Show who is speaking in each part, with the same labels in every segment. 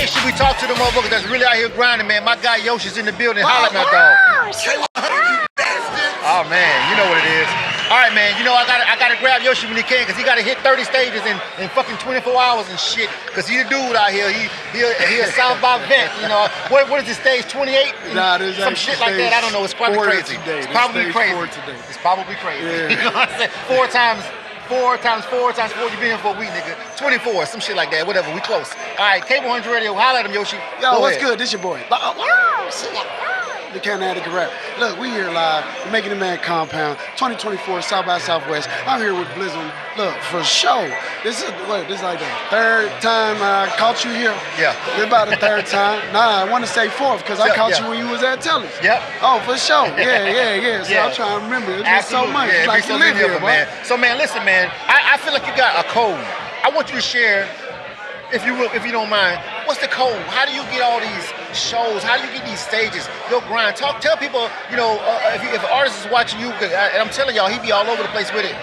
Speaker 1: make sure we talk to the motherfuckers that's really out here grinding, man. My guy Yoshi's in the building. Holla at my dog. Oh man, you know what it is. All right, man. You know I gotta grab Yoshi when he can, cause he gotta hit 30 stages in fucking 24 hours and shit. Cause he a dude out here. He a South by vet. You know what is this stage 28?
Speaker 2: Nah, there's
Speaker 1: some shit like that. I don't know. It's probably crazy. It's probably crazy. It's probably crazy.
Speaker 2: Yeah.
Speaker 1: You know what I'm saying? Four times 4. You been here for a week, nigga. 24, some shit like that. Whatever. We close. All right, K100 Radio. Holla at him, Yoshi.
Speaker 2: Yo, what's good? This your boy. The Canadian rap. Look, we here live. We're making the man Compound 2024 South by Southwest. I'm here with Blizzard. Look, for show. This is like the third time I caught you here.
Speaker 1: Yeah.
Speaker 2: It's about the third time. Nah, I want to say fourth because I caught you when you was at Telly's.
Speaker 1: Yep.
Speaker 2: Oh, for sure. Yeah. So I'm trying to remember. It's just so much.
Speaker 1: Yeah,
Speaker 2: it's like you live here,
Speaker 1: man. So, man, listen, man. I feel like you got a code. I want you to share, if you don't mind, what's the code? How do you get all these shows? How do you get these stages? Your grind. Tell people, if an artist is watching you, and I'm telling y'all, he be all over the place with it.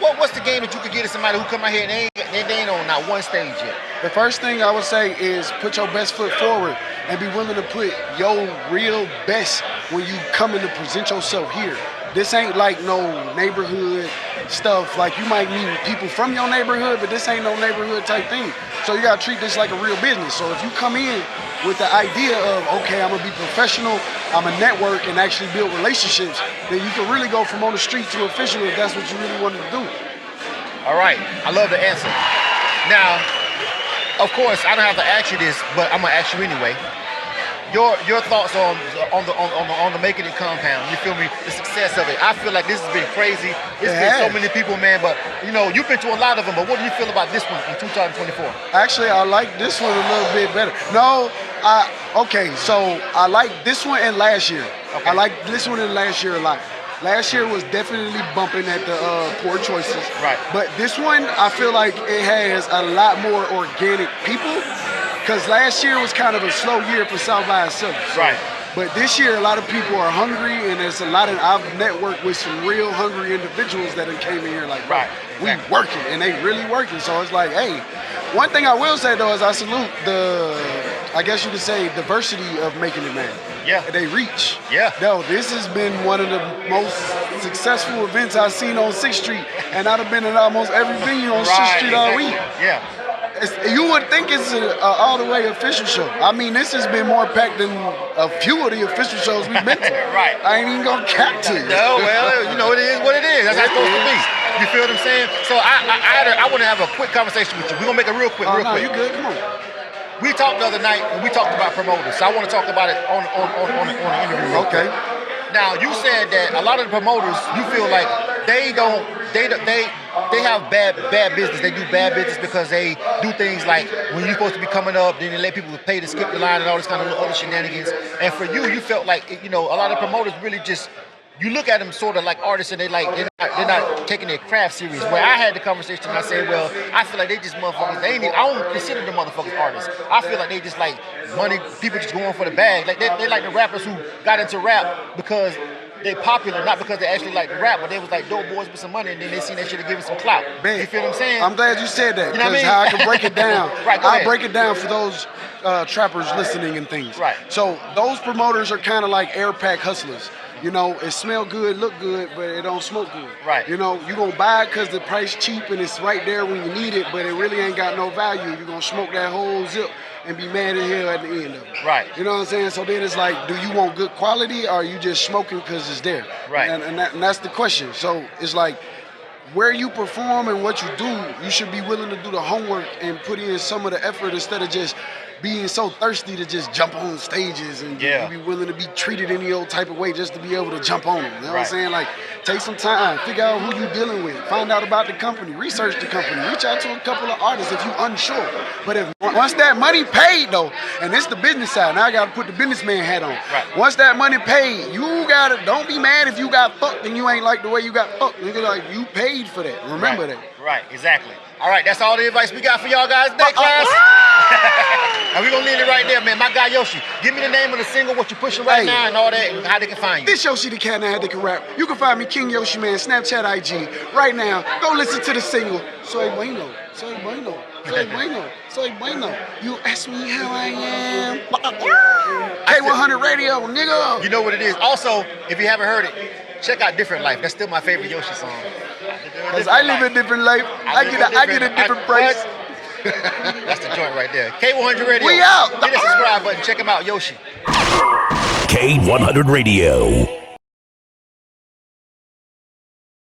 Speaker 1: What's the game that you could get to somebody who come out here and they ain't on not one stage yet?
Speaker 2: The first thing I would say is put your best foot forward and be willing to put your real best when you come in to present yourself here. This ain't like no neighborhood stuff. Like you might meet people from your neighborhood, but this ain't no neighborhood type thing. So you gotta treat this like a real business. So if you come in with the idea of, okay, I'm gonna be professional, I'm a network and actually build relationships, then you can really go from on the street to official if that's what you really wanted to do.
Speaker 1: All right, I love the answer. Now, of course, I don't have to ask you this, but I'm gonna ask you anyway. Your thoughts on the Makin'It Compound, you feel me? The success of it. I feel like this has been crazy. It's been so many people, man, but you've been to a lot of them, but what do you feel about this one in 2024?
Speaker 2: Actually, I like this one a little bit better. So I like this one and last year. Okay. I like this one and last year a lot. Last year was definitely bumping at the poor choices.
Speaker 1: Right.
Speaker 2: But this one, I feel like it has a lot more organic people. Because last year was kind of a slow year for South by itself. So.
Speaker 1: Right.
Speaker 2: But this year, a lot of people are hungry, and there's a lot of, I've networked with some real hungry individuals that came in here like,
Speaker 1: right,
Speaker 2: we working, and they really working. So it's like, hey, one thing I will say though is I salute I guess you could say, diversity of Making It Man.
Speaker 1: Yeah.
Speaker 2: They reach.
Speaker 1: Yeah.
Speaker 2: No, this has been one of the most successful events I've seen on 6th Street, and I've been in almost every venue on 6th Street all week.
Speaker 1: Yeah.
Speaker 2: You would think it's an all the way official show. I mean, this has been more packed than a few of the official shows we've been to.
Speaker 1: Right.
Speaker 2: I ain't even gonna cap to you.
Speaker 1: No, well, it is what it is. That's how it's supposed to be. You feel what I'm saying? So I want to have a quick conversation with you. We're gonna make it real quick.
Speaker 2: You good? Come on.
Speaker 1: We talked the other night and we talked about promoters. So I want to talk about it on the interview.
Speaker 2: Okay.
Speaker 1: Now you said that a lot of the promoters, you feel like they have bad business. They do bad business because they do things like when you're supposed to be coming up, then they let people pay to skip the line and all this kind of other shenanigans. And for you felt like a lot of promoters really just, you look at them sort of like artists and they're not taking their craft serious. Where I had the conversation, I said, well, I feel like they just motherfuckers. I don't consider them motherfuckers artists. I feel like they just like money. People just going for the bag. Like they like the rappers who got into rap because they popular, not because they actually like to rap, but they was like dope boys with some money, and then they seen that shit and give it some clout.
Speaker 2: Man,
Speaker 1: you feel what I'm saying?
Speaker 2: I'm glad you said that.
Speaker 1: You know what I mean?
Speaker 2: How I can break it down.
Speaker 1: Right,
Speaker 2: I'll break it down for those trappers listening and things.
Speaker 1: Right.
Speaker 2: So those promoters are kind of like air pack hustlers. It smell good, look good, but it don't smoke good.
Speaker 1: Right.
Speaker 2: You gonna buy it because the price cheap and it's right there when you need it, but it really ain't got no value. You're gonna smoke that whole zip and be mad at hell at the end of it.
Speaker 1: Right.
Speaker 2: You know what I'm saying? So then it's like, do you want good quality or are you just smoking because it's there?
Speaker 1: Right.
Speaker 2: And that's the question. So it's like, where you perform and what you do, you should be willing to do the homework and put in some of the effort instead of just being so thirsty to just jump on stages and you be willing to be treated any old type of way just to be able to jump on them. You know what I'm saying? Like, take some time, figure out who you're dealing with, find out about the company, research the company, reach out to a couple of artists if you're unsure. But if once that money paid though, and it's the business side, now I gotta put the businessman hat on.
Speaker 1: Right.
Speaker 2: Once that money paid, don't be mad if you got fucked and you ain't like the way you got fucked. Nigga, like, you paid for that. Remember that.
Speaker 1: Right, exactly. All right, that's all the advice we got for y'all guys. Next class. And we're gonna leave it right there, man. My guy Yoshi, give me the name of the single, what you're pushing right now, and all that, and how they can find you.
Speaker 2: This Yoshi the cat that can rap. You can find me King Yoshi Man, Snapchat, IG. Right now, go listen to the single. Soy bueno, soy bueno, soy bueno, soy bueno. You ask me how I am. K100 Radio, nigga.
Speaker 1: You know what it is. Also, if you haven't heard it, check out Different Life. That's still my favorite Yoshi song.
Speaker 2: Cause I live a different life. I get a different price.
Speaker 1: That's the joint right there. K100 Radio.
Speaker 2: We out.
Speaker 1: Hit the subscribe button. Check him out, Yoshi.
Speaker 3: K100 Radio.